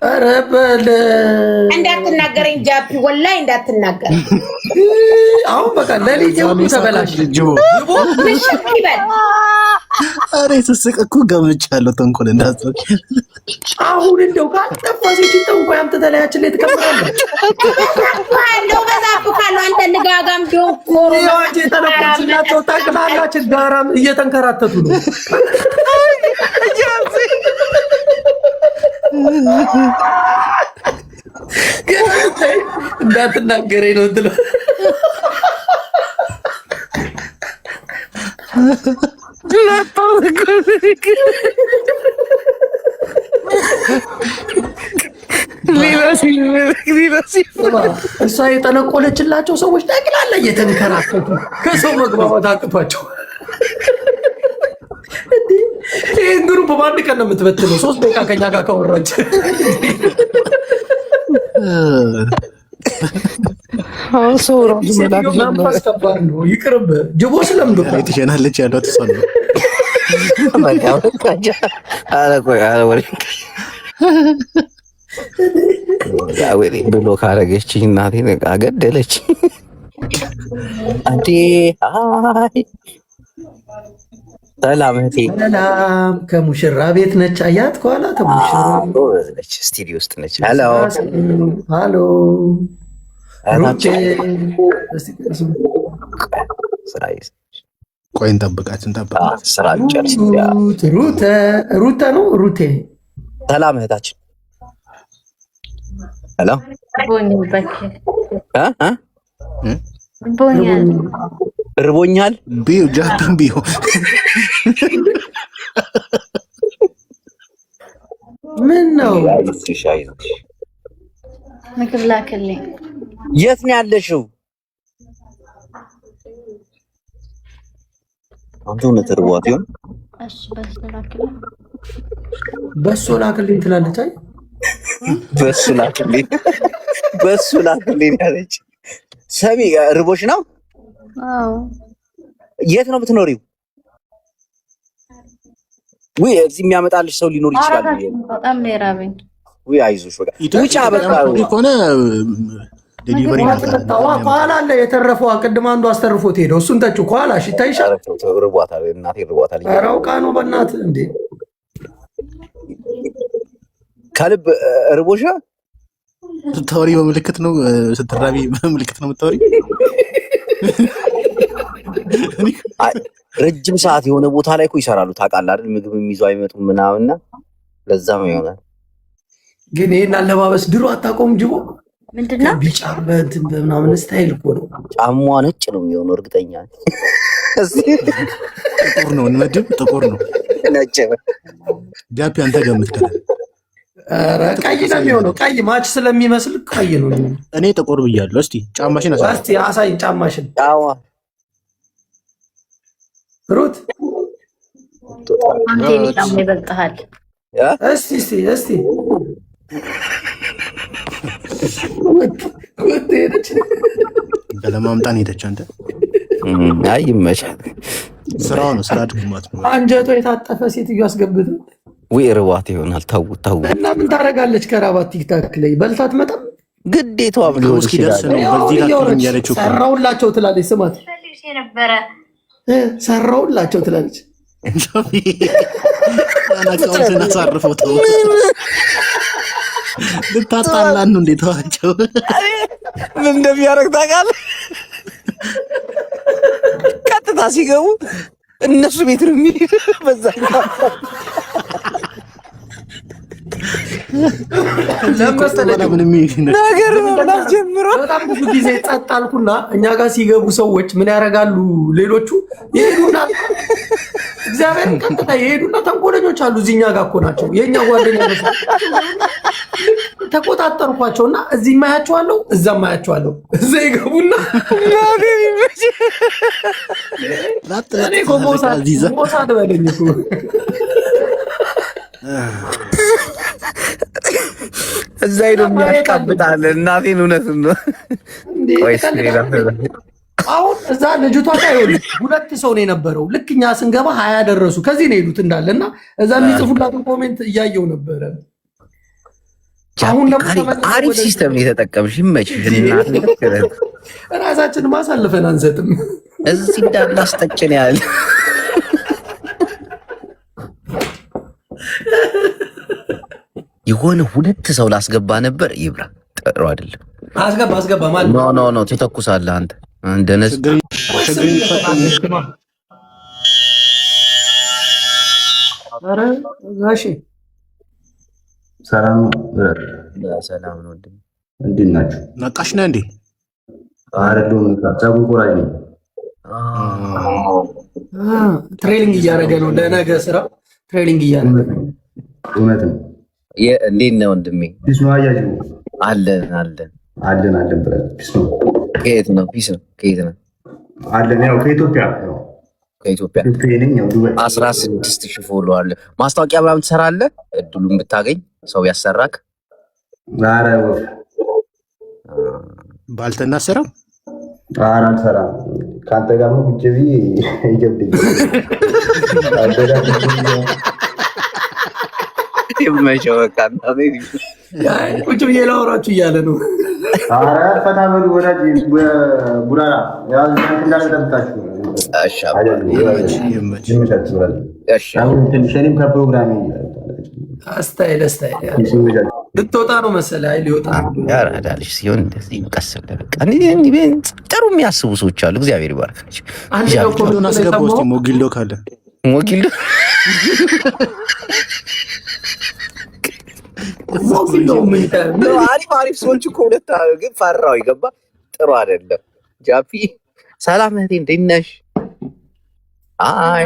ኧረ በለ እንዳትናገረኝ ጃፒ ወላሂ እንዳትናገር። አሁን በቃ ለሊት ሁሉ ተበላሽ። ጅቦ ምሽት ይበል። ኧረ ስስቅ እኮ ገምቻለሁ ተንኮል እንዳትወቅ። አሁን እንደው ካልጠፋ ሴት ጠንቋይ አምጥተህ ተለያችን ላይ ትከምራለህ። ካለው በዛፍ ካለው አንተ ንጋጋም ዶክተር ይዋጅ ተነቆችላቸው ታቅላላችን ጋራም እየተንከራተቱ ነው። እንዳትናገረኝ ነው እንትለው እሷ የጠነቆለችላቸው ሰዎች ጠቅላላ እየተንከራተቱ ከሰው መግባባት አቅቷቸው ይህን ግሩፕ በአንድ ቀን ነው የምትበትነው። 3 ደቂቃ ከኛ ጋር ካወራች መንፈስ ከባድ ነው። ይቅርብ ጅቦ ስለምዶ ትሸናለች ያሏት እሷ ነው። ብሎ ካረገችኝ እናቴን ገደለች። አንዴ ሰላም እህቴ፣ ሰላም ከሙሽራ ቤት ነች። አያት ከኋላ ተሙሽራ ነች፣ ስቱዲዮ ውስጥ ነች። ሄሎ ሃሎ ቆይ እንጠብቃችን ስራ ጨርስ። ሩተ ነው ሩቴ። ሰላም እህታችን። ሄሎ እርቦኛል። ቢዩ ጃፒን ቢዩ ምን ነው? ምግብ ላክልኝ። የት ነው ያለሽው? አንተ እውነት እርቧት ይሆን? እሺ በሱ ላክልኝ። በሱ ላክልኝ ትላለች። አይ በሱ ላክልኝ፣ በሱ ላክልኝ ያለች። ሰሚ እርቦሽ ነው? አዎ። የት ነው የምትኖሪው? ወይ እዚህ የሚያመጣልሽ ሰው ሊኖር ይችላል። በጣም ነው የራበኝ። ወይ አይዞሽ፣ በቃ ውጫ በቃ ሆነ ዴሊቨሪ ኋላ አለ የተረፈው። ቅድም አንዱ አስተርፎት ሄደው እሱን ተቹ ኋላ እሺ፣ ይታይሻል። ርቧታል፣ እናቴ ርቧታል። ኧረ አውቃ ነው በእናትህ እንዴ። ከልብ ርቦሻ ስታወሪ በምልክት ነው፣ ስትራቢ በምልክት ነው የምታወሪ። ረጅም ሰዓት የሆነ ቦታ ላይ እኮ ይሰራሉ ታውቃለህ አይደል? ምግብ የሚይዙ አይመጡም ምናምንና ለዛም ይሆናል። ግን ይሄን አለባበስ ድሮ አታውቀውም ጅቦ? ምንድነው? ቢጫ በእንትን በምናምን ስታይል እኮ ነው። ጫማዋ ነጭ ነው የሚሆነው እርግጠኛ ነኝ። ጥቁር ነው እንመድብ፣ ጥቁር ነው ነጭ ነው። ጃፒ አንተ ገምት ከለ። ኧረ ቀይ ነው የሚሆነው። ቀይ ማች ስለሚመስል ቀይ ነው። እኔ ጥቁር ብያለሁ። እስቲ ጫማሽን አሳይኝ። ጫማሽን ሩት አንተ ጫማ ይበልጥሃል። እስቲ ለማምጣን ሄደች። አንተ አይ ይመቻል። ስራው ነው፣ ስራ ድግማት ነው። አንጀቷ የታጠፈ ሴትዮ አስገብት ወይ ርቧት ይሆናል። ታው እና ምን ታደርጋለች? ከራባት ቲክታክ ላይ በልታት መጣም ግዴታዋ ሊሆን ይችላል። በዚህ ላይ ያለችው ሰራውላቸው ትላለች። ስማት ሰራውላቸው ትላለች። አናቀውትን አሳርፈው ተው። ልታጣላን ነው እንዴት ተዋቸው። ምን እንደሚያደርግ ታውቃለህ? ቀጥታ ሲገቡ እነሱ ቤት ነው የሚሄድ። በዛ ነገር መብላት ጀምሮ በጣም ብዙ ጊዜ ጸጥ አልኩና እኛ ጋር ሲገቡ ሰዎች ምን ያደርጋሉ? ሌሎቹ ይሄዱና እግዚአብሔር ቀጥታ ይሄዱና ተንኮለኞች አሉ። እዚህኛ ጋር እኮ ናቸው የኛ ጓደኛ ነው። ተቆጣጠርኳቸውና እዚህ ማያቸዋለሁ፣ እዛ ማያቸዋለሁ። እዛ ይገቡና እኔ ሞሳድ በለኝ እኮ እዛ ሄዶ የሚያሽቃብጣል። እናቴን እውነቱን ነው። አሁን እዛ ልጅቷ ጋር ይኸውልህ 2 ሰው ነው የነበረው። ልክ እኛ ስንገባ 20 ደረሱ። ከዚህ ነው የሄዱት እንዳለ እና እዛ የሚጽፉላትን ኮሜንት እያየው ነበረ። አሁን አሪፍ ሲስተም የተጠቀምሽ ይመችሽ። ራሳችንን ማሳልፈን አንሰጥም። እዚህ እንዳላስጠጭን ያለ የሆነ ሁለት ሰው ላስገባ ነበር። ይብራ ጥሩ አይደለም። አስገባ ማለት ኖ ትተኩሳለህ አንተ እንደነስ አረ ጋሼ ሰላም ነው። እንዴት ናችሁ? ነቃሽ ነህ እንዴ? አይደለም ጸጉር ቆራጭ ነኝ። ትሬኒንግ እያደረገ ነው ለነገ ስራ ትሬኒንግ እያደረገ ነው። እውነት ነው። እንዴት ነው ወንድሜ? ፒስ ነው አያጅ አለን ብለን ፒስ ነው። ከየት ነው ፒስ ነው? ከየት ነው አለን? ያው ከኢትዮጵያ ነኝ። ያው ዱባይ 16,000 ፎሎ አለ። ማስታወቂያ ምናምን ትሰራለህ? እድሉን ብታገኝ ሰው ያሰራክ። ኧረ ባልተና ስራ ኧረ አልሰራም። ከአንተ ጋር ነው ቁጭ ብዬ ይገብደኛል። ቁጭ ብዬ ላወራችሁ እያለ ነው። ኧረ ፈታ በሉ ወዳጅ ቡራራ እንዳለጠብታችሁ ትንሽ ከፕሮግራም ስታይል ልትወጣ ነው መሰለህ። አይ ሊወጣ ያራዳልሽ ሲሆን እንደዚህ ቀስ ብለህ በቃ ጥሩ የሚያስቡ ሰዎች አሉ። እግዚአብሔር ይባርካቸው። ሞጊሎን አስገባው እስኪ ሞጊሎ ካለ አሪፍ ሰዎች እኮ ሁለት ግን ፈራው ይገባ ጥሩ አይደለም። ጃፒ ሰላም እህቴ እንዴት ነሽ? አይ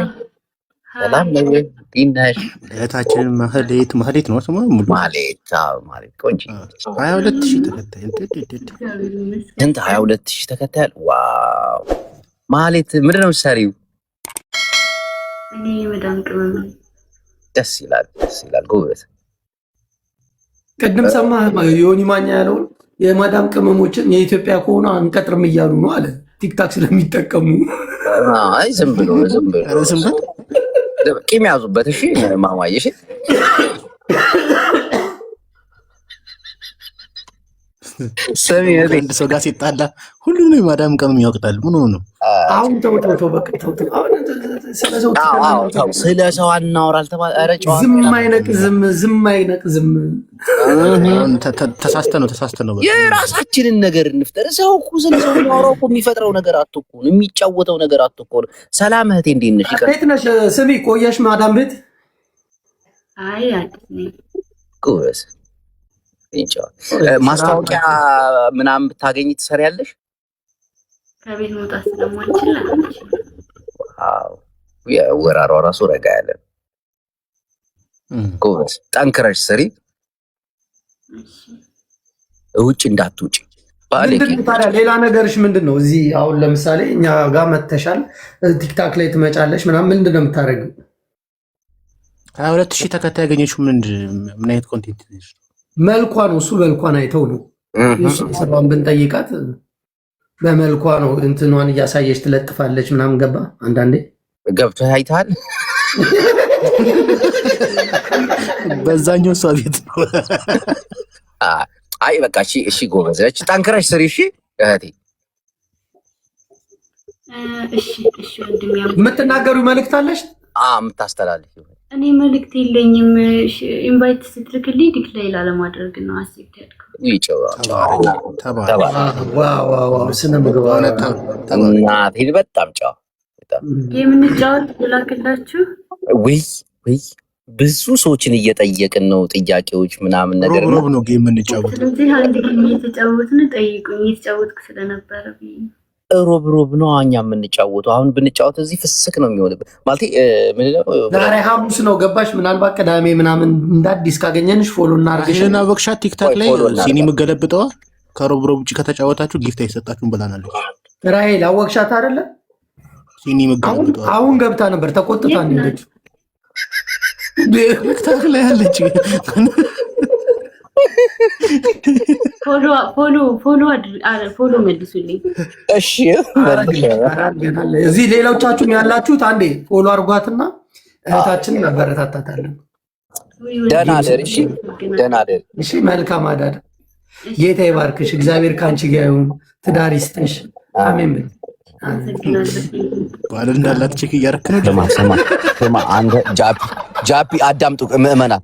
ሰላም ነው። ዲናሽ እህታችን ማህሌት ነው ስሟ። ሙሉ ማህሌት ቆንጆ 22,000 ተከታይ እንት 22,000 ተከታይ። ዋው ማህሌት ምንድን ነው የምትሰሪው? እኔ መዳም ቅመም። ደስ ይላል ጎበዝ። ቅድም ሰማህ ዮኒ ማኛ ያለውን የማዳም ቅመሞችን የኢትዮጵያ ከሆነ አንቀጥርም እያሉ ነው አለ። ቲክታክ ስለሚጠቀሙ አይ ዝም ብሎ ቂም ያዙበት። እሺ ማማዬ እሺ ሰሚ አንድ ሰው ጋር ሲጣላ ሁሉንም የማዳም ቅመም ያውቅታል። ምን ሆኖ ነው? አሁን ተው በቃ ተው። አሁን ስለ ሰው አናወራ አልተባለ። ኧረ ጨዋ ዝም አይነቅዝም። ተሳስተ ነው። የራሳችንን ነገር እንፍጠር። ሰው እኮ ስለ ሰው የሚያወራው እኮ የሚፈጥረው ነገር አትኮን፣ የሚጫወተው ነገር አትኮን። ሰላም እህቴ እንዴት ነሽ? እንዴት ነሽ? ስሚ ቆየሽ ማዳም ቤት? አይ አዲስ ነኝ። ጎበዝ። ማስታወቂያ ምናምን ብታገኝ ትሰሪያለሽ? ከቤት መውጣት ስለማልችል ወራሯ ራሱ ረጋ ያለ ጎበዝ። ጠንክረሽ ስሪ፣ ውጭ እንዳትውጪ። ታዲያ ሌላ ነገርሽ ምንድን ነው? እዚህ አሁን ለምሳሌ እኛ ጋር መተሻል፣ ቲክታክ ላይ ትመጫለሽ ምናምን፣ ምንድን ነው የምታደርጊው? 22,000 ተከታይ ያገኘችው ምን አይነት ኮንቴንት ነሽ? መልኳ ነው እሱ መልኳን አይተው ነው ስራዋን ብንጠይቃት በመልኳ ነው እንትኗን እያሳየች ትለጥፋለች ምናምን። ገባ አንዳንዴ ገብተህ አይተሃል? በዛኛው እሷ ቤት ነው። አይ በቃ እሺ ጎበዝ ነች። ጠንክረሽ ስሪ እሺ እህቴ። እሺ ወንድሜ። የምትናገሪው መልዕክት አለሽ? የምታስተላልፍ? እኔ መልዕክት የለኝም። ኢንቫይት ስትልክልኝ ዲክላይ ላለማድረግ ነው አስቤት ያልከው። ስነ ምግባር እናቴ በጣም ጨዋ። የምንጫወት ብላክላችሁ ወይ ብዙ ሰዎችን እየጠየቅን ነው ጥያቄዎች ምናምን ነገር ሮብ ነው ጌም የምንጫወት። ስለዚህ አንድ ጌም እየተጫወትን ጠይቁኝ። እየተጫወትኩ ስለነበረ ሮብ ነው እኛ የምንጫወተው። አሁን ብንጫወት እዚህ ፍስክ ነው የሚሆንብን። ማለት ምንድነው ዛሬ ሐሙስ ነው ገባሽ? ምናልባት ቅዳሜ ምናምን እንደ አዲስ ካገኘንሽ ፎሎ እናርግሽና ወክሻት ቲክታክ ላይ ሲኒ መገለብጠዋ ከሮብ ውጭ ከተጫወታችሁ ጊፍት አይሰጣችሁም ብላናለች። ራሄል አወቅሻት አይደለ? ሲኒ መገለብጠዋ አሁን ገብታ ነበር ተቆጥታ እንደች ቲክታክ ላይ አለች። ፎሎ መልሱልኝ እሺ። እዚህ ሌሎቻችሁም ያላችሁት አንዴ ፎሎ አድርጓትና እህታችንን አበረታታታለን። ደህና ደር። እሺ ደህና ደር። እሺ መልካም አዳር። ጌታ ይባርክሽ። እግዚአብሔር ከአንቺ ጋር ይሁን። ትዳር ይስጥሽ። አሜን። ባል እንዳላት ቼክ እያደረክ ነው። ስማ አንተ ጃፒ አዳምጡ ምዕመናን።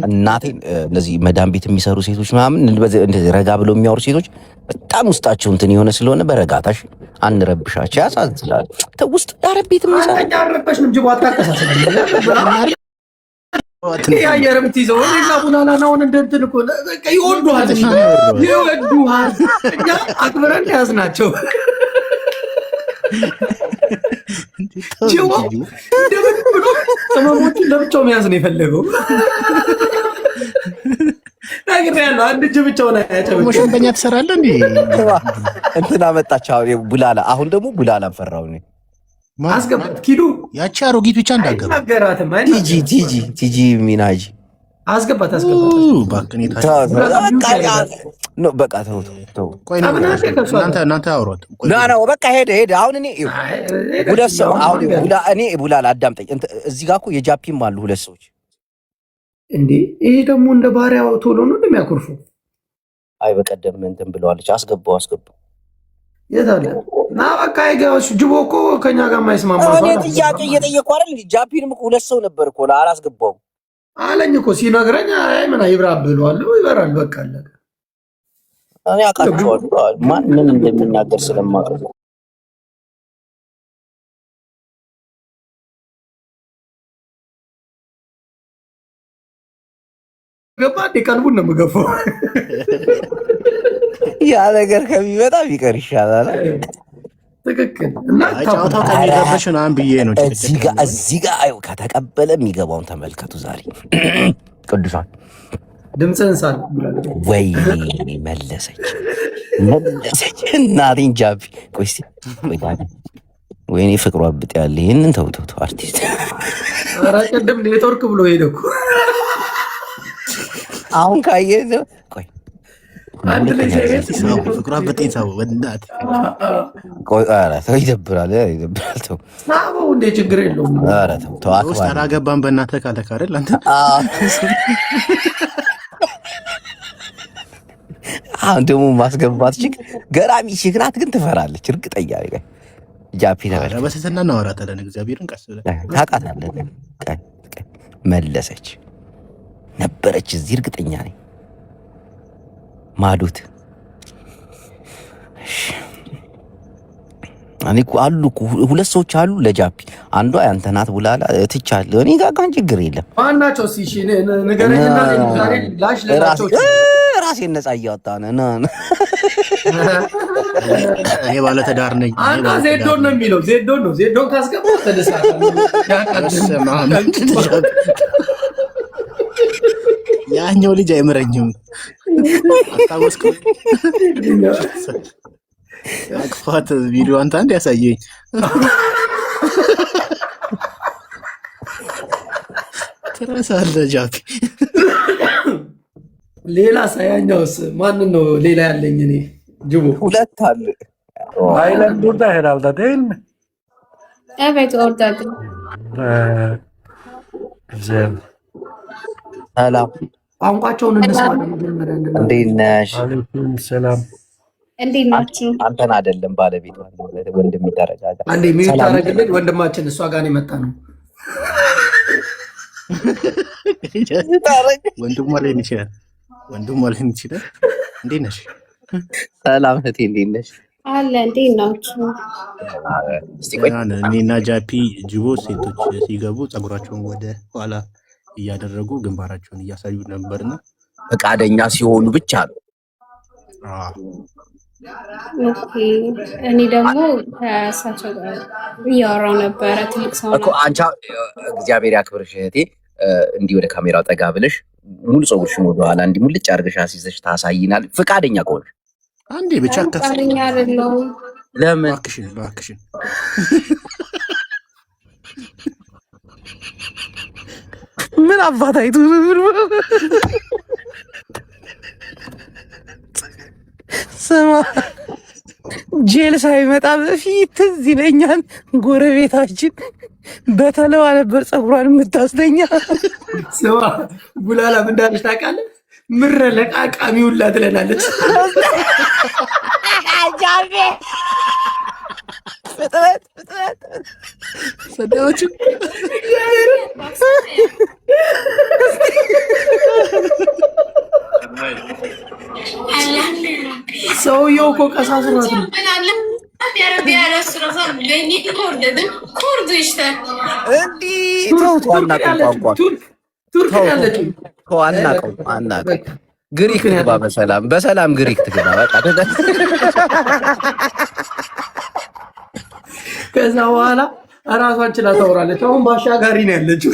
እናቴን እነዚህ መዳም ቤት የሚሰሩ ሴቶች ምናምን እንደዚህ ረጋ ብለው የሚያወሩ ሴቶች በጣም ውስጣቸው እንትን የሆነ ስለሆነ በረጋታሽ አንረብሻቸው። ያሳዝናል። ውስጥ ዳር ቤት የሚሰሩ ያረበሽንም ጅቦ አታቀሳስል አየር የምትይዘው ሌላ ቡናና ናውን እንደንትን እኮ ይወዱሃል። እኛ አክብረን ያዝናቸው። ጅቦ እንደምን ብሎ ህመሞቹን ለብቻው መያዝ ነው የፈለገው። ነግሬሃለሁ። አንድ እጅ ብቻውን አያጨብጭም። ሞሽንበኛ ትሰራለህ እንዴ? እንትን አመጣች ቡላላ። አሁን ደግሞ ቡላላን ፈራሁ እኔ። አስገባት ኪዱ። ያቺ አሮጊት ብቻ እንዳገባ ነገራትም። ቲጂ ሚናጂ አስገባት። በቃ ተው። እናንተ አውሯት። በቃ ሄደ። አሁን እኔ ሁለት ሰው እኔ ቡላላ አዳምጠኝ። እዚህ ጋር እኮ የጃፒም አሉ ሁለት ሰዎች እንዴ። ይሄ ደግሞ እንደ ባሪያው ቶሎ ነው እንደሚያኮርፉ። አይ በቀደም እንትን ብለዋለች። አስገባው የት አለ ና በቃ ይገባሽ። ጅቦ እኮ ከኛ ጋር የማይስማማ እኔ ጥያቄ እየጠየኩ አይደል? ጃፒንም እኮ ሁለት ሰው ነበር እኮ አላስገባውም አለኝ እኮ ሲነግረኝ። አይ ምን ይብራ ብለዋለሁ። ይበራል በቃ አለቀ። እኔ አውቃቸዋለሁ ማን ምን እንደሚናገር ስለማውቅ። ገባ ቀልቡን ነው የምገፋው። ያ ነገር ከሚመጣ ቢቀር ይሻላል። ትክክል። ጫወታው ከሚረበሽ ምናምን ብዬ ነው። እዚህ ጋር አዩ ከተቀበለ የሚገባውን ተመልከቱ። ዛሬ ቅዱሳን ድምፅህን ሳል ወይ መለሰች እናቴን ጃፒ። ቆይ ወይኔ ፍቅሯ ብጥ ያለ ይህንን ተውተው አርቲስት ኧረ ቅድም ኔትወርክ ብሎ ሄደ እኮ። አሁን ካየህ ቆይ ፍቅሯ በጤን ሰው ወዳት ይደብራል። ተው ሳበው እንደ ችግር የለውም። ተው ውስጥ አላገባም በእናትህ ካለክ አይደል አንተ። አሁን ደግሞ ማስገባት ገራሚ ናት፣ ግን ትፈራለች። እርግጠኛ ጃፒ ነበር። በስትና እናወራታለን። እግዚአብሔርን ቀስ ብለህ ታውቃታለህ። መለሰች ነበረች እዚህ እርግጠኛ ነኝ። ማዱት እኔ እኮ አሉ እኮ ሁለት ሰዎች አሉ ለጃፒ። አንዷ ያንተ ናት ቡላላ ትቻለህ። እኔ ጋር እንኳን ችግር የለም። ማናቸው? እሺ ንገረኝና ላሽ ለራቸው ራሴን ነፃ እያወጣህ ነው። እኔ ባለ ትዳር ነኝ። አንተ ዜዶን ነው የሚለው። ዜዶን ነው። ዜዶን ካስገባህ ያኛው ልጅ አይምረኝም። አታወስኩ አክፋት ቪዲዮ አንተ ያሳየኝ። ትረሳለህ ጃፒ። ሌላ ሳያኛውስ ማንን ነው ሌላ ያለኝ? እኔ ጅቦ ሁለት አለ። አይላንድ ወርዳ ሄዳል ታደል Evet oradaydım. Güzel. ሰላም ቋንቋቸውን እንስማ። እንዴት ነሽ? አለይኩም ሰላም። እንዴት ናችሁ? አንተን አይደለም ባለቤት ወንድም ይደረጋል። አንዴ ሚዩት ታረግልን ወንድማችን። እሷ ጋር የመጣ ነው ወንድሟ ላይ ይችላል። እንዴት ነሽ? ሰላም እህቴ እንዴት ነሽ? አለ እንዴት ናችሁ? እኔና ጃፒ ጅቦ ሴቶች ሲገቡ ፀጉራቸውን ወደ ኋላ እያደረጉ ግንባራቸውን እያሳዩ ነበርና ፈቃደኛ ሲሆኑ ብቻ ነው። ኦኬ እኔ ደግሞ ከእሳቸው ጋር እያወራሁ ነበረ። ትልቅ ሰው እኮ አንቺ እግዚአብሔር ያክብርሽ እህቴ። እንዲህ ወደ ካሜራው ጠጋ ብለሽ ሙሉ ፀጉርሽን ወደ ኋላ እንዲህ ሙልጭ አድርገሽ አስይዘሽ ታሳይናል። ፈቃደኛ ከሆንሽ አንዴ ብቻ ፈቃደኛ አይደለሁም። ለምን? እባክሽን ምን አባታይቱ ስማ፣ ጄል ሳይመጣ በፊት ትዝ ይለኛል ጎረቤታችን በተለዋ ነበር ፀጉሯን የምታስተኛ። ስማ ቡላላ ምን እንዳለች ታውቃለህ? ምረ ለቃቃሚ ሁላ ትለናለች። ጃቤ ፍጥረት ሰደዎቹ ሰውየው እኮ ቀሳስሯት ነው። ቱርክ ያለችው አናውቀው። ግሪክ ትግባ በሰላም ግሪክ ትግባ። በቃ ከዛ በኋላ እራሷን ችላ ታወራለች። አሁን በአሻጋሪ ነው ያለችው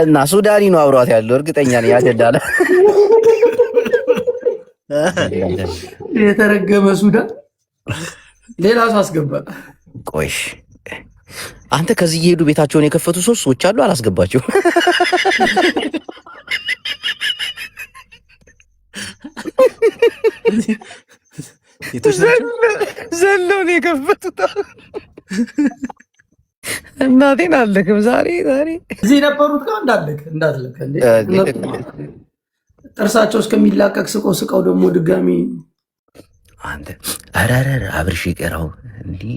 እና ሱዳኒ ነው አብሯት ያለው እርግጠኛ ነኝ። ያደላለ የተረገመ ሱዳን ሌላ ሰው አስገባ። ቆይሽ አንተ ከዚህ እየሄዱ ቤታቸውን የከፈቱ ሰዎች አሉ። አላስገባቸው ዘለውን የከፈቱት እናቴን አለክም ዛሬ እዚህ የነበሩት ጋር እንዳትለክ ጥርሳቸው እስከሚላቀቅ ስቀው ደግሞ ድጋሚ አንተ አራራራ አብርሽ ይቀራው እንዲህ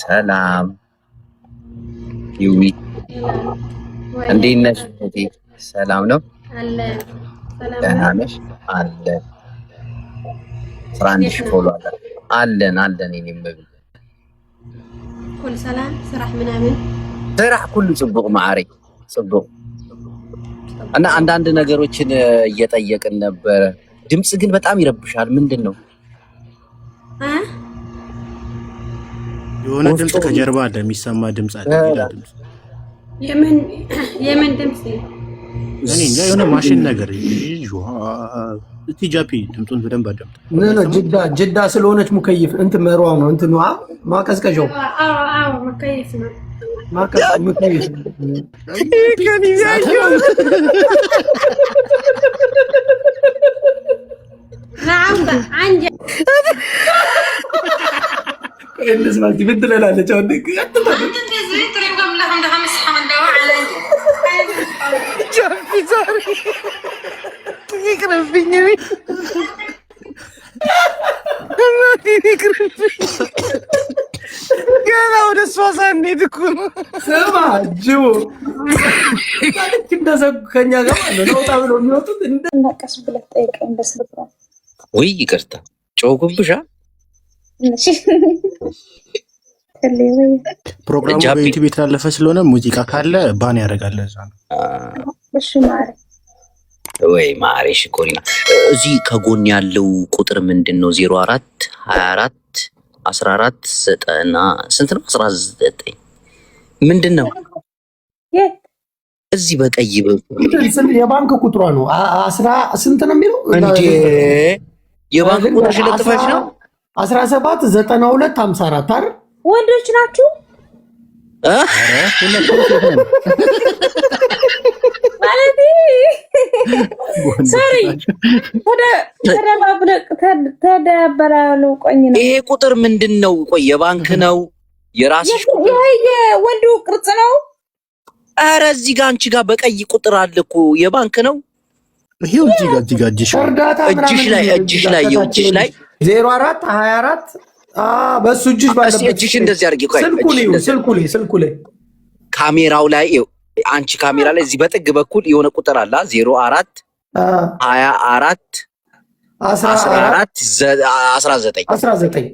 ሰላም ይዊ እንዴት ነሽ? ሰላም ነው ደህና ነሽ? አለ 11 ሺህ ፎሎ አለን እኔም ኩል ሰላም ስራሕ ምናምን ስራሕ ሁሉ ጽቡቅ ማዕሪ ጽቡቅ እና አንዳንድ ነገሮችን እየጠየቅን ነበር። ድምጽ ግን በጣም ይረብሻል። ምንድን ነው? የሆነ ድምጽ ከጀርባ አለ፣ የሚሰማ ድምጽ አለ። የምን ድምጽ? እኔ እንጃ የሆነ ማሽን ነገር እቲ ጃፒ ድምጹን በደንብ አዳምጥ። ጅዳ ስለሆነች ሙከይፍ እንትን መሯው ነው እንትን ማቀዝቀዣው ሙከይፍ ነው ሙከይፍ نعم عنجي الناس ما تبدل لا جاونك انت زي طريقهم لهم ده مسحه من دواء علي جنبي زاري يقرب فيني قال ولا سوساني تكون سمع جو كنا كኛ ጋር ነው ታብሎ የሚወጡት እንደነቀስ ብለህ ጠይቀኝ በስልክ ወይ ይቅርታ ጮኩብሻ ፕሮግራሙ በዩቲዩብ የተላለፈ ስለሆነ ሙዚቃ ካለ ባን ያደርጋል። እዛ ነው እሺ ማሪ ወይ ማሪሽ ኮሪና እዚህ ከጎን ያለው ቁጥር ምንድነው? 04 24 14 9 ስንት ነው? 19 ምንድነው? እዚህ በቀይ የባንክ ቁጥሯ ነው። 10 ስንት ነው የሚለው እንዴ? የባንክ ቁጥር ለጥፈሽ ነው 17 92 54 አይደል? ወንዶች ናችሁ? አረ ማለት ሶሪ ተደባብረው ቆኝ ነው። ይሄ ቁጥር ምንድነው? ቆይ የባንክ ነው የራስሽ ቁጥር? የወንዱ ቅርጽ ነው። አረ እዚህ ጋር አንቺ ጋር በቀይ ቁጥር አለ እኮ የባንክ ነው። ይሄው እዚህ ጋር እጅሽ ላይ 04 24 በሱ እጅሽ ባለበት እጅሽ እንደዚህ አድርጊ። ቆይ ስልኩ ላይ ካሜራው ላይ አንቺ ካሜራ ላይ እዚህ በጥግ በኩል የሆነ ቁጥር አለ 04 24 14 19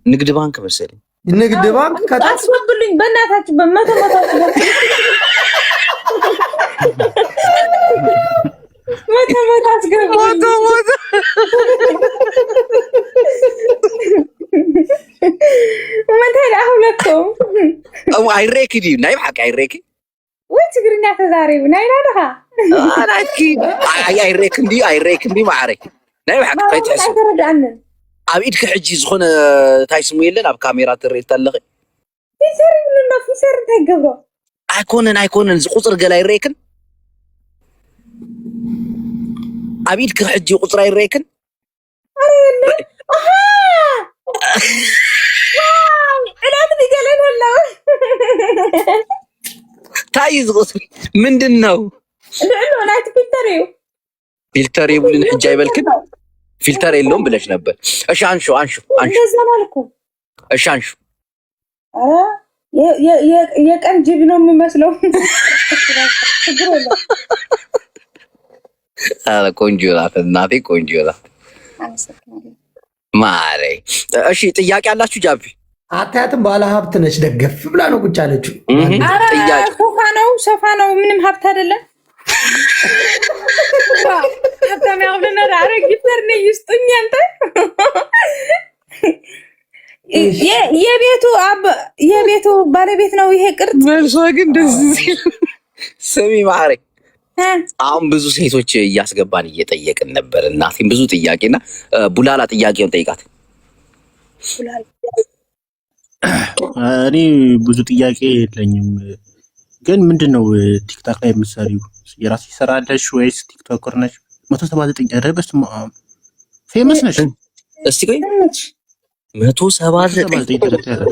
ንግድ ባንክ መሰለኝ። ንግድ ባንክ አስወብልኝ በእናታችሁ በመቶ አይሬክዲ ናይ ባንክ አይሬክ ወይ ትግርኛ ተዛሪብ ናይ ናደኻ አራኪ አይሬክዲ ማዕረ ናይ ባንክ ፈይትስ ኣብ ኢድክ ሕጂ ዝኾነ ታይ ስሙ የለን ኣብ ካሜራ ትርኢ ተለኺ ፊሰር እንታይ ገብሮ ኣይኮነን ዝቁፅር ገላ ይሬክን ኣብ ኢድክ ሕጂ ቁፅራ ይሬክን والله ታይዝ ምንድነው لعلو انا تفلتريو ፊልተር ይብልን እጅ አይበልክም ፊልተር የለውም ብለሽ ነበር እሺ አንሹ እንደዛ ማልኩ እሺ አንሹ የቀን ጅብ ነው የሚመስለው አረ ቆንጆ ናት እናቴ ቆንጆ ናት ማሬ እሺ ጥያቄ አላችሁ ጃፒ አታያትም ባለ ሀብት ነች ደገፍ ብላ ነው ቁጭ አለችው ጥያቄ ሶፋ ነው ምንም ሀብት አይደለም ሀብታም ያውልና አረግ ይፈርነ ይስጡኝ አንተ የቤቱ ባለቤት ነው ይሄ ቅርጽ መልሷ ግን ደስ ሲል ስሚ ማሬ አሁን ብዙ ሴቶች እያስገባን እየጠየቅን ነበር እናቴም ብዙ ጥያቄና ቡላላ ጥያቄውን ጠይቃት እኔ ብዙ ጥያቄ የለኝም ግን ምንድነው ቲክቶክ ላይ የምትሰሪው የራስሽ ስራ አለሽ ወይስ ቲክቶከር ነሽ 179 ደረበስ ፌመስ ነሽ እስቲ ቆይ 179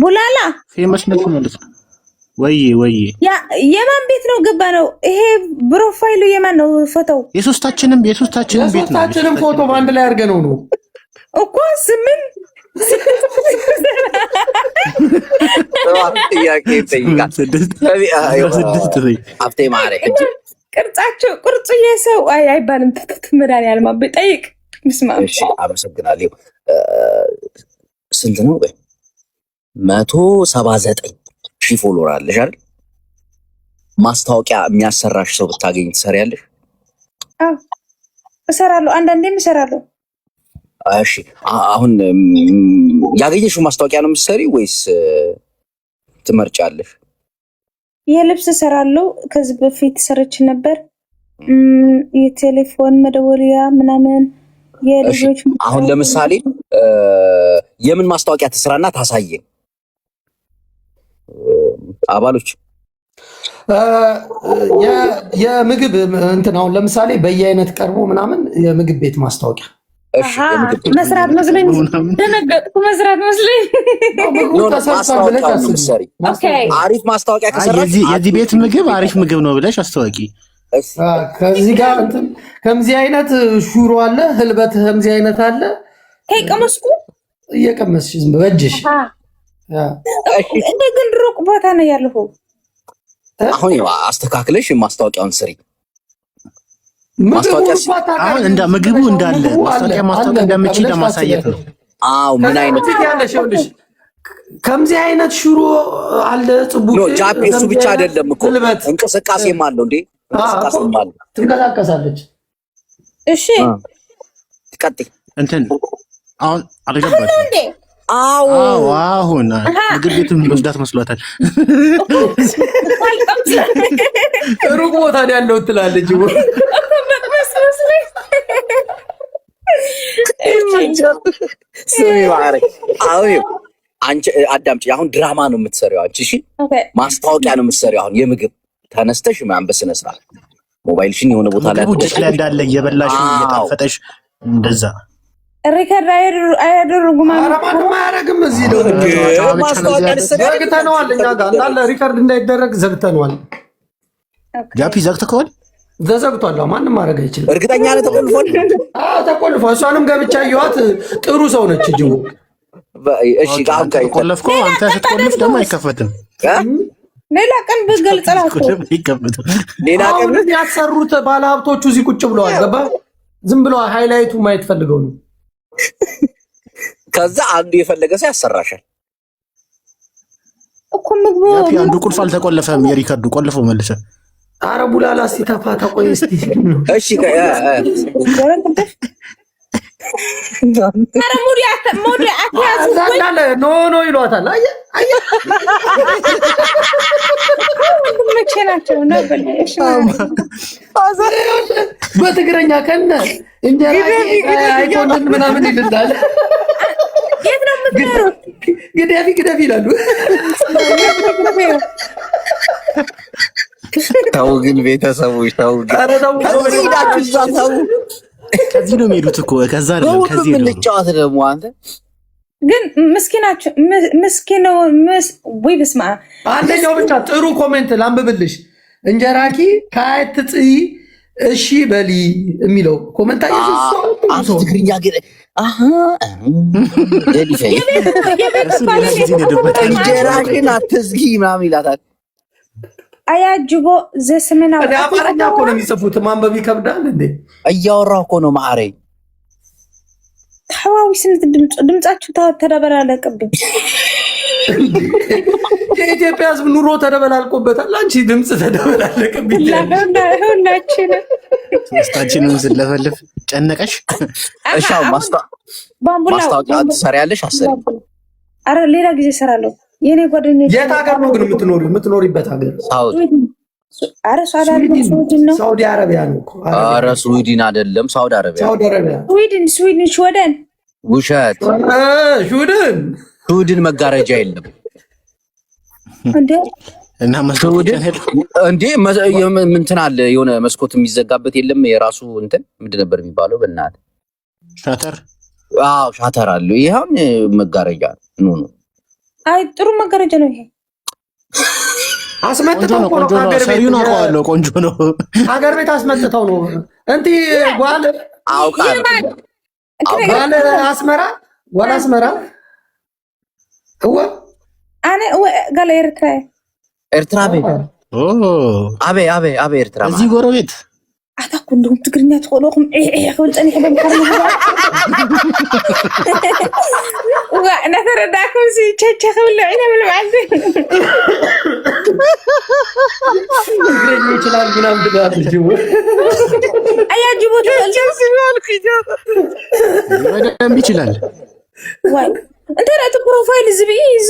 ቡላላ ፌመስ ነሽ ማለት ነው ወይ የማን ቤት ነው ገባ ነው ይሄ ፕሮፋይሉ የማን ነው ፎቶው የሶስታችንም ቤት ነው የሶስታችንም ፎቶ ባንድ ላይ አድርገነው ነው እኮ ስምን ጥያቄ ጠይቃት አፍቴ ማሬ ቅርጹ የሰው አይባልም ተመዳን ያልማብ ጠይቅ ምስማ እሺ አመሰግናለሁ ስንት ነው ወይ 179 ሺህ ፎሎወር አለሽ አይደል ማስታወቂያ የሚያሰራሽ ሰው ብታገኝ ትሰሪያለሽ እሰራለሁ አንዳንዴም እሰራለሁ እሺ አሁን ያገኘሽው ማስታወቂያ ነው የምትሰሪው ወይስ ትመርጫለሽ የልብስ እሰራለሁ ከዚህ በፊት ሰርች ነበር የቴሌፎን መደወያ ምናምን የልጆች አሁን ለምሳሌ የምን ማስታወቂያ ትስራና ታሳየን አባሎች የምግብ እንትን አሁን ለምሳሌ በየአይነት ቀርቦ ምናምን የምግብ ቤት ማስታወቂያ መስራት መስለኝ ደነገጥኩ መስራት መስለኝ አሪፍ ማስታወቂያ ከሰራች የዚህ ቤት ምግብ አሪፍ ምግብ ነው ብለሽ አስተዋቂ ከዚህ ጋር እንትን ከምዚህ አይነት ሹሮ አለ ህልበት ከምዚህ አይነት አለ ከቀመስኩ እየቀመስሽ ዝም በእጅሽ እንደ ግን ሩቅ ቦታ ነው ያለው አሁን አስተካክለሽ ማስታወቂያውን ስሪ አሁን እንደ ምግቡ እንዳለ ማስታወቂያ እንደምችል ለማሳየት ነው አው ምን አይነት ያለሽልሽ ከምዚህ አይነት ሽሮ አለ ጽቡቅ ነው ጃፒሱ ብቻ አይደለም እኮ እንቅስቃሴም አለው እንዴ እንቅስቃሴም አለው ትንቀሳቀሳለች እሺ ትቀጥይ እንትን አሁን አልገባችም አው አሁን ምግብ ቤቱን ወስዳት መስሏታል ሩቅ ቦታ ያለው ትላለች ስሚ ማሬ አሁን አንቺ አዳምጪ አሁን ድራማ ነው የምትሰሪው አንቺ እሺ ማስታወቂያ ነው የምትሰሪው አሁን የምግብ ተነስተሽ ማን በስነ ስርዓት ሞባይልሽን የሆነ ቦታ ላይ ቁጭ ላይ እንዳለ እየበላሽ እየጣፈጠሽ እንደዛ ሪከርድ አያደርጉ ማለት ነው ማረግም እዚህ ነው ማስታወቂያ ዘግተነዋል እኛ ጋር እንዳለ ሪከርድ እንዳይደረግ ዘግተነዋል ጃፒ ዘግተከዋል ዘግቷል ማንንም ማረግ አይችልም እርግጠኛ ነህ ተቆልፏል ተቆልፏል እሷንም ገብቻ ይዋት ጥሩ ሰው ነች ጅቡ እሺ ጋር ቆለፍኮ አንተ ስትቆልፍ ደግሞ አይከፈትም ሌላ ቀን ብገልጽላችሁ ሌላ ቀን ያሰሩት ባለሀብቶቹ እዚህ ቁጭ ብለዋል ገባ ዝም ብለው ሃይላይቱ ማየት ፈልገው ነው ከዛ አንዱ የፈለገ ሰው ያሰራሻል እኮ ምግቡ አንዱ ቁልፍ አልተቆለፈም የሪከርዱ ቆልፎ መልሰ አረ ቡላላ ሲታፋ ተቆይ እስቲ እሺ አረ ሙዲ አታያዙ ኖ ይሏታል አየ መቼናቸው ነበር እሺ በትግረኛ ከነ እንጀራ አይቆንን ምናምን ይልላል የት ነው የምትኖሩት ግደፊ ይላሉ ታው ግን ቤተሰቦች ታው ግን ከዚህ ነው የሚሄዱት እኮ ከዛ አይደለም ከዚህ ነው ልጫወት ደግሞ አንተ ግን ምስኪናችሁ ምስኪን ነው ወይ በስማ አንደኛው ብቻ ጥሩ ኮሜንት ላንብብልሽ እንጀራኪ ካይት ጽይ እሺ በሊ የሚለው ኮሜንት አሱ ትግርኛ ግን ደሊፈይ እንጀራኪን አትዝጊ ምናምን ይላታል አያጅቦ ዘስመናው አማርኛ እኮ ነው የሚጽፉት ማንበብ ይከብዳል እንዴ እያወራሁ እኮ ነው ማዕረይ ታዋዊ ስንት ድምጻችሁ ተደበላለቀብኝ የኢትዮጵያ ሕዝብ ኑሮ ተደበላልቆበታል አንቺ ድምጽ ተደበላለቀብኝ ሁላችን ስታችንን ስለፈልፍ ጨነቀሽ እሻው ማስታወቂያ ትሰሪያለሽ አሰሪ አረ ሌላ ጊዜ እሰራለሁ የኔ ጓደኞች የት ሀገር ነው ግን የምትኖሪበት ሀገር አረ ሳውዲ አረቢያ ነው እኮ አረ ስዊድን አይደለም ሳውዲ አረቢያ ስዊድን ሽወደን ውሸት ስዊድን መጋረጃ የለም እና መስኮት እንዴ እንትን አለ የሆነ መስኮት የሚዘጋበት የለም የራሱ እንትን ምንድን ነበር የሚባለው በእናትህ ሻተር አዎ ሻተር አለ ይሄን መጋረጃ ነው አይ ጥሩ መጋረጃ ነው ይሄ አስመጥተው ነው ሀገር ቤት ሰሪውን አውቀዋለሁ ቆንጆ ነው ሀገር ቤት አስመጥተው ነው እንት ጓል አውቃለሁ ጓል አስመራ አነ ጋለ ኤርትራ አቤ ኤርትራ እዚህ ጎረቤት አታኩንዱም ትግርኛ ትቆሎኩም ከወልጠኒ ከበም ነተረዳኩም ሲቸቸ ክብለ ኢና ምልማዓልቲ ትግርኛ ይችላል ምናምን ትላለች አያጅቦ በደንብ ይችላል ዋይ انت رأيت بروفايل زبيز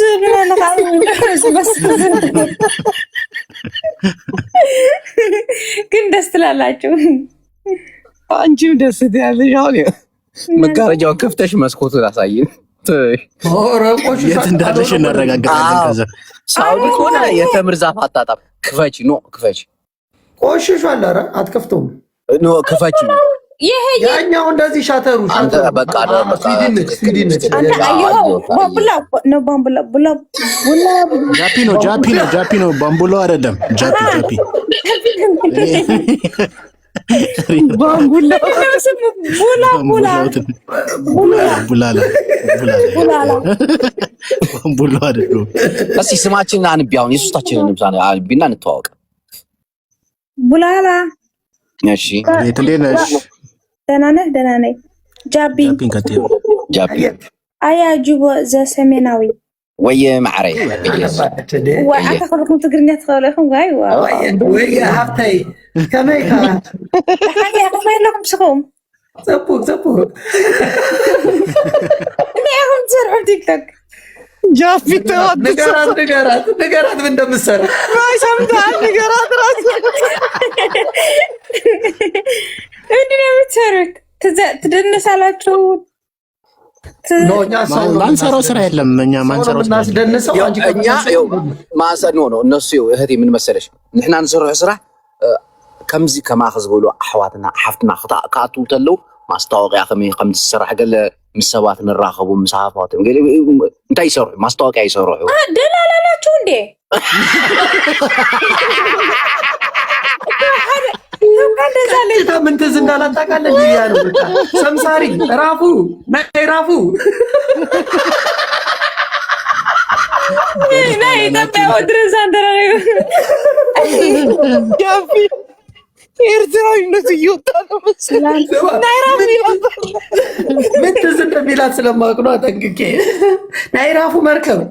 ግን ደስ ትላላችሁ አንቺም ደስ ትያለሽ አሁን መጋረጃውን ከፍተሽ መስኮቱን አሳይን የት እንዳለሽ እናረጋግጣለን ከዛ ሳውዲ ኮና የተምር ዛፍ አጣጣም ክፈች ቆሽሿል ኧረ አትከፍተውም ክፈች ያኛው እንደዚህ ሻተሩ አንተ በቃ ስዊድን አንተ አየው ባምቡላ ጃፒ ነው ባምቡሎ አይደለም ጃፒ ባምቡላ ባምቡሎ አይደለም እስኪ ስማችንን አንቢ አሁን የሶስታችንን አንቢና እንተዋወቅ ቡላላ እሺ እንዴት ነሽ ደህና ነኝ ጃፒ አያጅቦ ዘሰሜናዊ ወይ ማዕረይ ወይ አታኸልኩም ትግርኛ ትኸለኹም ወይ ሃፍታይ ከመይካ ለኩም ስኹም ጽቡቅ እኔ አሁን ዘርዑ ቲክቶክ ጃፒ ንገራት ምን እንደምትሰራ ሰምተሃል ንገራት ራሱ ምንድን ነው የምትሰሩት ትደንሳላችሁ ማንሰራው ስራ የለም እኛ ማንሰራው ስራ እኛ ማሰኖ ነው እነሱ እህቴ ምን መሰለሽ ንሕና ንሰርሖ ስራ ከምዚ ከማኸ ዝበሉ ኣሕዋትና ሓፍትና ክኣትው ተለው ማስታወቂያ ከመይ ከም ዝስራሕ ገለ ምስ ሰባት ንራኸቡ ምስ ሃፋትም እንታይ ይሰርሑ ማስታወቂያ ይሰርሑ ደላላ ናችሁ እንዴ ምን ትዝ እንዳላት ታውቃለህ ሊያ ነው በቃ ሰምሳሪ ራፉ ናይ ኢትዮጵያ ወድረስ አንደራዩ ጃፒ ኤርትራዊነት እየወጣ ነው መሰለኝ ምን ትዝ እንደሚላት ስለማውቅ ነው ጠንቅቄ ናይራፉ መርከብ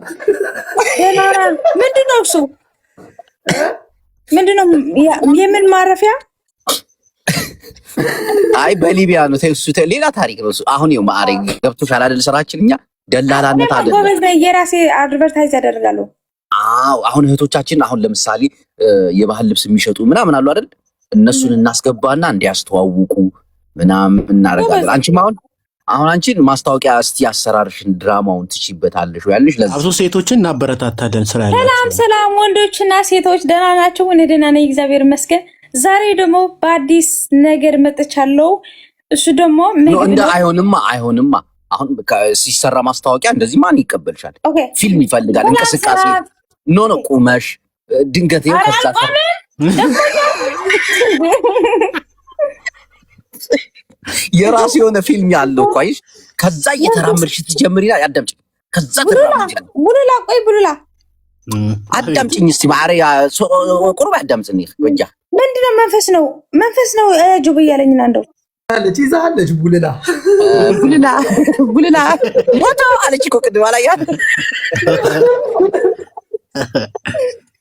ምንድነው እሱ ምንድነው የምን ማረፊያ አይ በሊቢያ ነው እሱ ሌላ ታሪክ ነው አሁን ይኸው ማዕረግ ገብቶሻል አይደል ስራችን እኛ ደላላነት አይደል ጎበዝ ነኝ የራሴ አድቨርታይዝ ያደርጋሉ አዎ አሁን እህቶቻችን አሁን ለምሳሌ የባህል ልብስ የሚሸጡ ምናምን አሉ አይደል እነሱን እናስገባና እንዲያስተዋውቁ ምናምን እናደርጋለን አንቺም አሁን አንቺን ማስታወቂያ እስቲ አሰራርሽን ድራማውን ትችይበታለሽ ያልሽ ለዚህ አብሶ ሴቶችን እናበረታታለን ስራ ያላችሁ ሰላም ወንዶችና ሴቶች ደህና ናቸው እኔ ደህና ነኝ እግዚአብሔር ይመስገን ዛሬ ደግሞ በአዲስ ነገር መጥቻለሁ እሱ ደግሞ እንደ አይሆንማ አሁን ሲሰራ ማስታወቂያ እንደዚህ ማን ይቀበልሻል? ፊልም ይፈልጋል እንቅስቃሴ ኖ ቁመሽ ድንገት የራሱ የሆነ ፊልም ያለው እኮ አይሽ ከዛ እየተራመድሽ ትጀምሪና ያዳምጪ ከዛ ተራመድሽ ቡሉላ አዳምጪኝ እስቲ ማሪያ ቁርባ አዳምጪኝ ወጃ ምንድነው መንፈስ ነው ጆብ እያለኝና እንደው አለች ይዛለች ቡልላ ሞቶ አለች እኮ ቅድም አላያ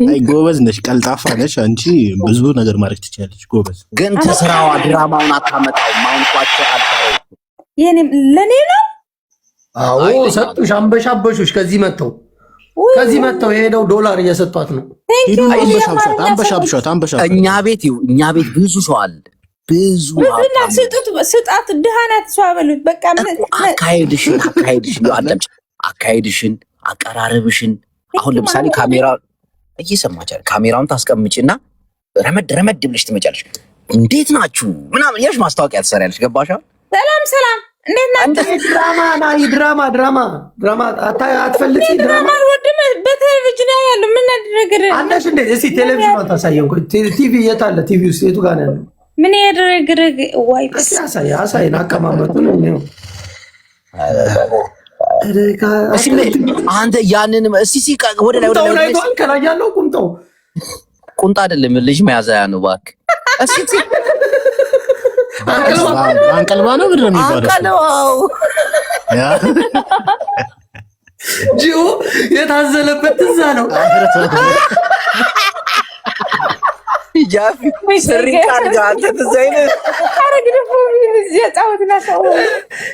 አይ ጎበዝ ነሽ፣ ቀልጣፋ ነሽ አንቺ ብዙ ነገር ማድረግ ትችያለሽ። ጎበዝ ግን ተስራዋ ድራማውን አታመጣው ማንቋቸው አልታው ለኔ ነው። አዎ ሰጡሽ፣ አንበሻበሹሽ። ከዚህ መጥተው የሄደው ዶላር እየሰጧት ነው። አንበሻብሿት። እኛ ቤት ብዙ ሰው አለ ብዙ ስጣት ድሃናት ሰው አበሉት። በቃ አካሄድሽን አቀራረብሽን አሁን ለምሳሌ ካሜራ እየሰማቻል ካሜራውን ታስቀምጪና ረመድ ብለሽ ትመጫለሽ። እንዴት ናችሁ ምናምን ያሽ ማስታወቂያ ትሰሪያለሽ። ገባሽ? ሰላም እንዴት ናችሁ? ድራማ አትፈልጊ? ድራማ ወድም በቴሌቪዥን ያያሉ። ምን ነገር አንዳሽ እንዴ? እስቲ ቴሌቪዥን ታሳየን። ቲቪ የት አለ? ቲቪ ውስጥ የቱ ጋር ነው ያለው? ምን ያደረግረግ ወይ አሳይን አቀማመጡን ነው። አንተ ያንን እስቲ ወደ ላይ ከላይ ያለው ቁምጣ አይደለም ልጅ መያዛያ ነው። እባክህ እስቲ አንቀልባ ነው ምንድነው የሚባለው? ጂኦ የታዘለበት እዛ ነው። ጃፊ ስሪካን ጋር አንተ ተዛይነ አረግደው ምን ያጣውትና ሰው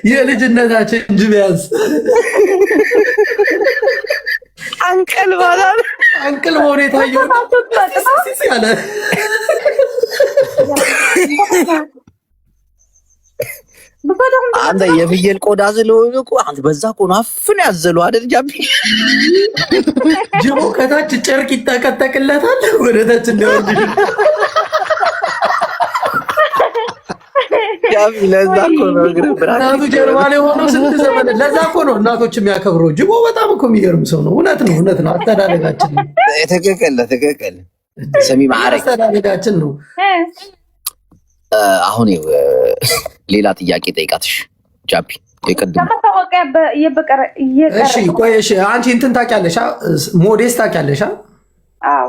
የልጅነታችን እንጂ ቢያንስ አንቀል ሆኔታ ያለ አንተ የፍየል ቆዳ ስለሆነ እኮ አንተ በዛ እኮ ነው አፍን ያዘሉ አይደል? ጃቢ ጅቦ ከታች ጨርቅ ይጠቀጠቅለታል ወደ ታች እንደወርድ ጃቢ ለዛ እኮ ነው እናቱ ጀርባ ላይ ሆኖ ስንት ዘመን ለዛ እኮ ነው እናቶች የሚያከብረው። ጅቦ በጣም እኮ የሚገርም ሰው ነው። እውነት ነው። አስተዳደጋችን ነው። ትክክል ሰሚ ማዕረግ አስተዳደጋችን ነው። አሁን ሌላ ጥያቄ ጠይቃትሽ ጃቢ የቀድሞ እሺ ቆይ እሺ አንቺ እንትን ታውቂያለሽ ሞዴስ ታውቂያለሽ? አዎ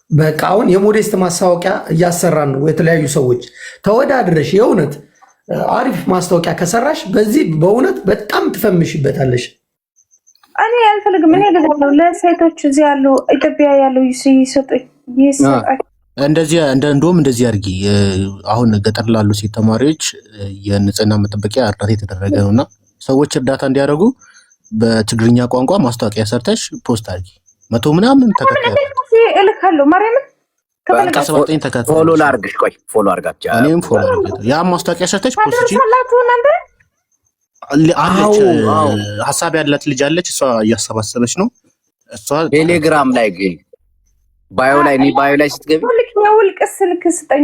በቃ አሁን የሞዴስት ማስታወቂያ እያሰራን ነው። የተለያዩ ሰዎች ተወዳድረሽ የእውነት አሪፍ ማስታወቂያ ከሰራሽ በዚህ በእውነት በጣም ትፈምሽበታለሽ። እኔ አልፈልግም። ምን ያደርጋሉ ለሴቶች እዚህ ያሉ ኢትዮጵያ ያሉ ይሰጣል እንደዚህ እንደውም እንደዚህ አድርጊ። አሁን ገጠር ላሉ ሴት ተማሪዎች የንጽህና መጠበቂያ እርዳታ የተደረገ ነውና ሰዎች እርዳታ እንዲያደርጉ በትግርኛ ቋንቋ ማስታወቂያ ሰርተሽ ፖስት አድርጊ። 100 ምናምን ተከታታይ እልካለሁ። ማርያምን ፎሎ ላድርግሽ። ቆይ ፎሎ አድርጋችሁ እኔም ፎሎ አድርጋችሁ ያ ማስታወቂያ ሰርተሽ ፖስት እቺ አለች ሐሳብ ያላት ልጅ አለች። እሷ እያሰባሰበች ነው። እሷ ቴሌግራም ላይ ግን ባዮ ላይ ስትገቢ ውልቅ ስልክ ስጠኝ።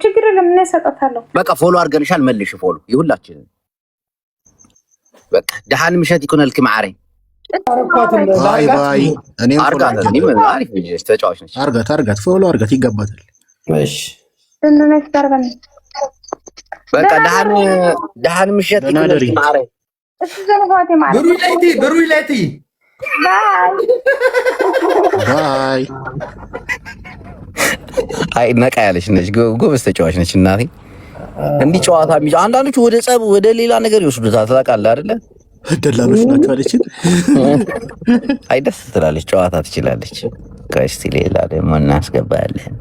ችግር ለምን ያሰጣታለሁ። በቃ ፎሎ አድርገንሻል። መልሽ ፎሎ ይሁላችን። በቃ ደሃን ምሸት ይኮነልክ ማዕሬ ባይ እኔም ፎሎ አሪፍ ልጅ ተጫዋች ነች። አርጋት ፎሎ አርጋት ይገባታል። እሺ እንደነስ ታርገን በቃ ደሃን ምሸት ይኮነልክ ማዕሬ እሱ ዘነፋቴ ማዕሬ ብሩይላቲ ባይ አይ ነቃ ያለች ነች። ጎበዝ ተጫዋች ነች እናቴ። እንዲህ ጨዋታ አንዳንዶቹ ወደ ጸብ ወደ ሌላ ነገር ይወስዱታል። ታውቃለህ አይደለ? ደላሎች ናቸው አለች። አይ ደስ ትላለች፣ ጨዋታ ትችላለች። እስቲ ሌላ ደግሞ እናስገባለን።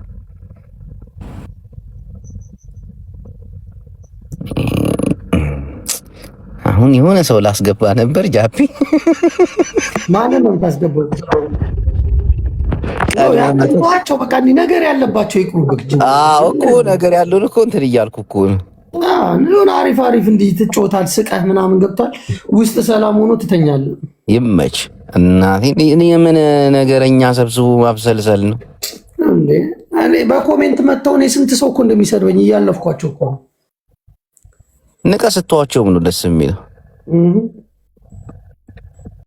አሁን የሆነ ሰው ላስገባ ነበር። ጃፒ ማንን ነው የምታስገባው? ያቸው በቃ ነገር ያለባቸው ይቅሩብክ። እኮ ነገር ያለውን እኮ እንትን እያልኩ እኮ ነው። አሪፍ እንዲህ ትጮታል፣ ስቀህ ምናምን ገብቷል። ውስጥ ሰላም ሆኖ ትተኛለህ። ይመች እናቴ። እኔ የምን ነገረኛ ሰብስቡ ማብሰልሰል ነው እንዴ? እኔ በኮሜንት መተው እኔ ስንት ሰው እኮ እንደሚሰድበኝ እያለፍኳቸው እኮ ንቀ ስትዋቸውም ነው ደስ የሚለው።